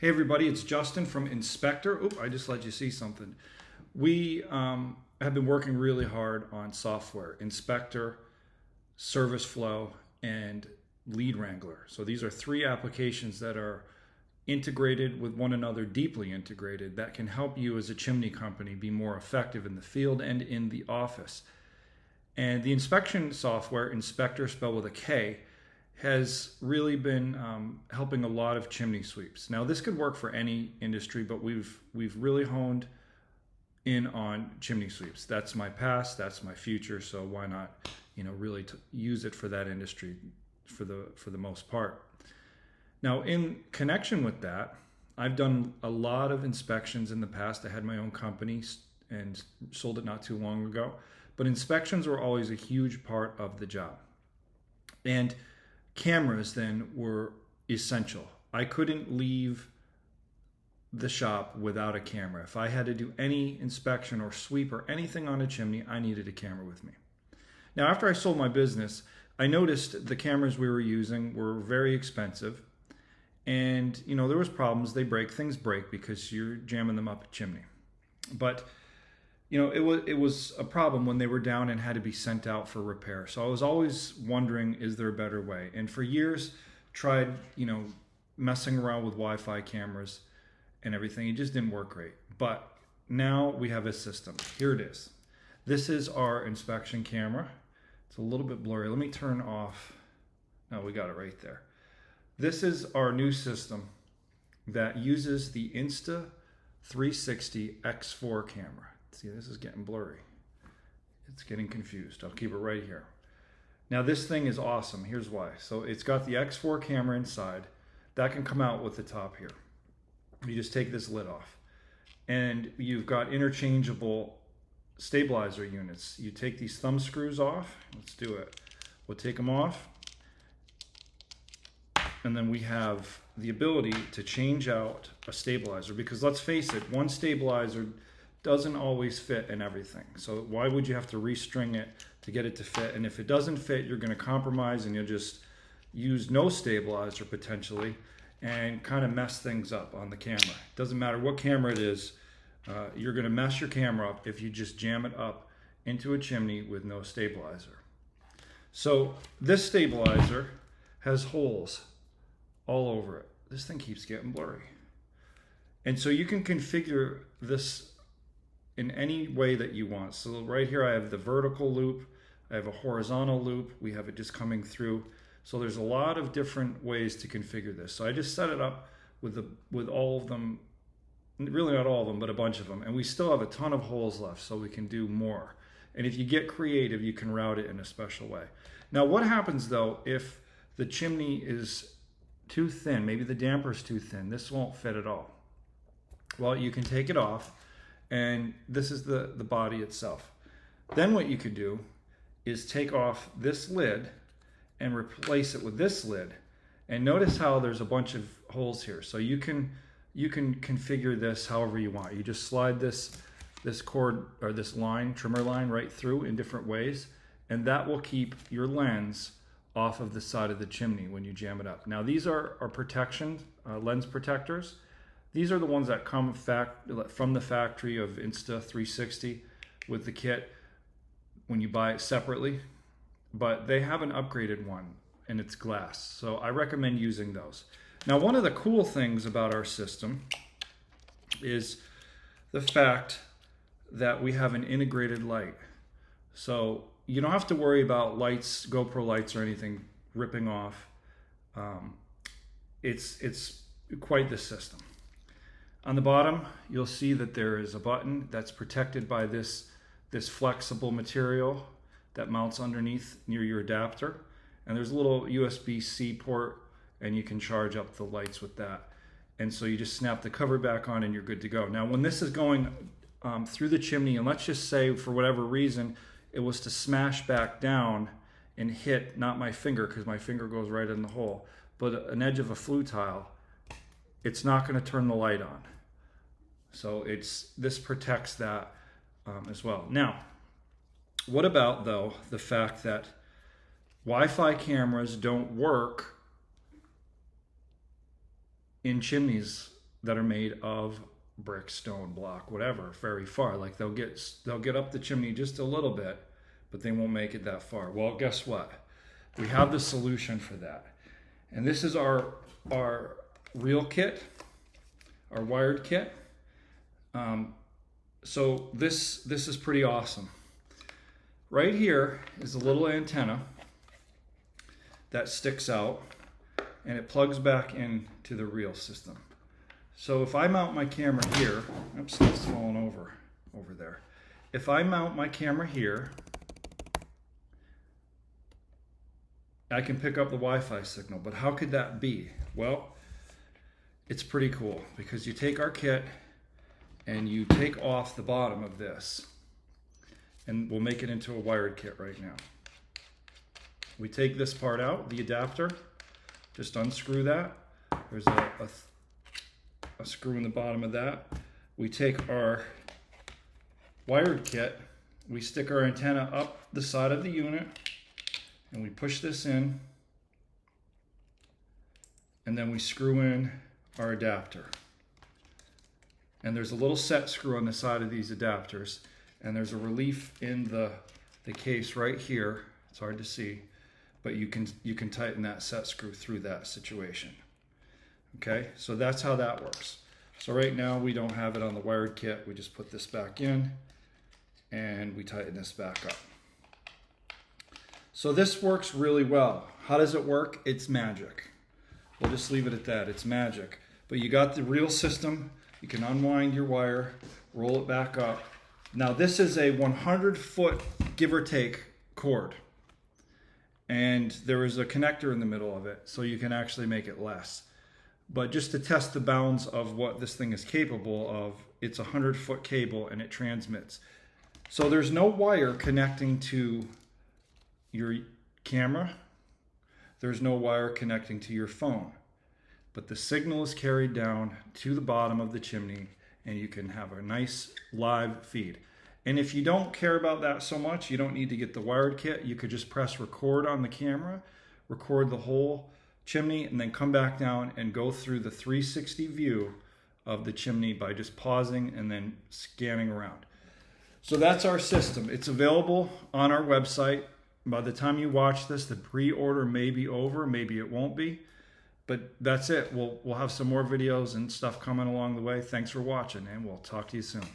Hey everybody, it's Justin from Inspektor. Oop, I just let you see something. We have been working really hard on software, Inspektor, Service Flow, and Lead Wrangler. So these are three applications that are integrated with one another, deeply integrated, that can help you as a chimney company be more effective in the field and in the office. And the inspection software, Inspektor spelled with a K, has really been helping a lot of chimney sweeps. Now, this could work for any industry, but we've really honed in on chimney sweeps. That's my past, that's my future, so why not, really use it for that industry for the most part. Now, in connection with that, I've done a lot of inspections in the past. I had my own company and sold it not too long ago, but inspections were always a huge part of the job. And cameras then were essential. I couldn't leave the shop without a camera. If I had to do any inspection or sweep or anything on a chimney, I needed a camera with me. Now, after I sold my business, I noticed the cameras we were using were very expensive. And, there was problems. Things break because you're jamming them up a chimney. But it was a problem when they were down and had to be sent out for repair. So I was always wondering, is there a better way? And for years, tried, messing around with Wi-Fi cameras and everything. It just didn't work great. But now we have a system. Here it is. This is our inspection camera. It's a little bit blurry. Let me turn off. No, we got it right there. This is our new system that uses the Insta360 X4 camera. See, this is getting blurry. It's getting confused. I'll keep it right here. Now, this thing is awesome. Here's why. So it's got the X4 camera inside. That can come out with the top here. You just take this lid off. And you've got interchangeable stabilizer units. You take these thumb screws off. Let's do it. We'll take them off. And then we have the ability to change out a stabilizer, because let's face it, one stabilizer doesn't always fit in everything. So why would you have to restring it to get it to fit? And if it doesn't fit, you're going to compromise and you'll just use no stabilizer potentially and kind of mess things up on the camera. Doesn't matter what camera it is, you're going to mess your camera up if you just jam it up into a chimney with no stabilizer. So this stabilizer has holes all over it. This thing keeps getting blurry. And so you can configure this in any way that you want. So right here I have the vertical loop, I have a horizontal loop, we have it just coming through. So there's a lot of different ways to configure this. So I just set it up with all of them, really not all of them, but a bunch of them. And we still have a ton of holes left, so we can do more. And if you get creative, you can route it in a special way. Now, what happens though if the chimney is too thin? Maybe the damper is too thin. This won't fit at all. Well, you can take it off, and this is the body itself. Then what you could do is take off this lid and replace it with this lid. And notice how there's a bunch of holes here. So you can configure this however you want. You just slide this cord or this line, trimmer line, right through in different ways, and that will keep your lens off of the side of the chimney when you jam it up. Now, these are protection, lens protectors. These are the ones that come from the factory of Insta360 with the kit when you buy it separately, but they have an upgraded one and it's glass. So I recommend using those. Now, one of the cool things about our system is the fact that we have an integrated light. So you don't have to worry about lights, GoPro lights or anything ripping off. It's quite the system. On the bottom, you'll see that there is a button that's protected by this flexible material that mounts underneath near your adapter. And there's a little USB-C port, and you can charge up the lights with that. And so you just snap the cover back on and you're good to go. Now, when this is going through the chimney, and let's just say for whatever reason, it was to smash back down and hit, not my finger, because my finger goes right in the hole, but an edge of a flue tile, it's not going to turn the light on. So this protects that as well. Now, what about though the fact that Wi-Fi cameras don't work in chimneys that are made of brick, stone, block, whatever, very far. Like they'll get up the chimney just a little bit, but they won't make it that far. Well, guess what? We have the solution for that. And this is our reel kit, our wired kit. So this is pretty awesome. Right here is a little antenna that sticks out, and it plugs back into the reel system. So if I mount my camera here, oops, it's falling over there. If I mount my camera here, I can pick up the Wi-Fi signal. But how could that be? Well, it's pretty cool, because you take our kit and you take off the bottom of this, and we'll make it into a wired kit right now. We take this part out, the adapter, just unscrew that. There's a screw in the bottom of that. We take our wired kit, we stick our antenna up the side of the unit, and we push this in, and then we screw in our adapter. And there's a little set screw on the side of these adapters, and there's a relief in the case right here. It's hard to see, but you can tighten that set screw through that situation. Okay, so that's how that works. So right now we don't have it on the wired kit. We just put this back in and we tighten this back up. So this works really well. How does it work? It's magic. We'll just leave it at that. It's magic. But you got the reel system. You can unwind your wire, roll it back up. Now this is a 100-foot, give or take, cord. And there is a connector in the middle of it, so you can actually make it less. But just to test the bounds of what this thing is capable of, it's a 100-foot cable and it transmits. So there's no wire connecting to your camera. There's no wire connecting to your phone. But the signal is carried down to the bottom of the chimney, and you can have a nice live feed. And if you don't care about that so much, you don't need to get the wired kit. You could just press record on the camera, record the whole chimney, and then come back down and go through the 360 view of the chimney by just pausing and then scanning around. So that's our system. It's available on our website. By the time you watch this, the pre-order may be over, maybe it won't be, but that's it. We'll have some more videos and stuff coming along the way. Thanks for watching, and we'll talk to you soon.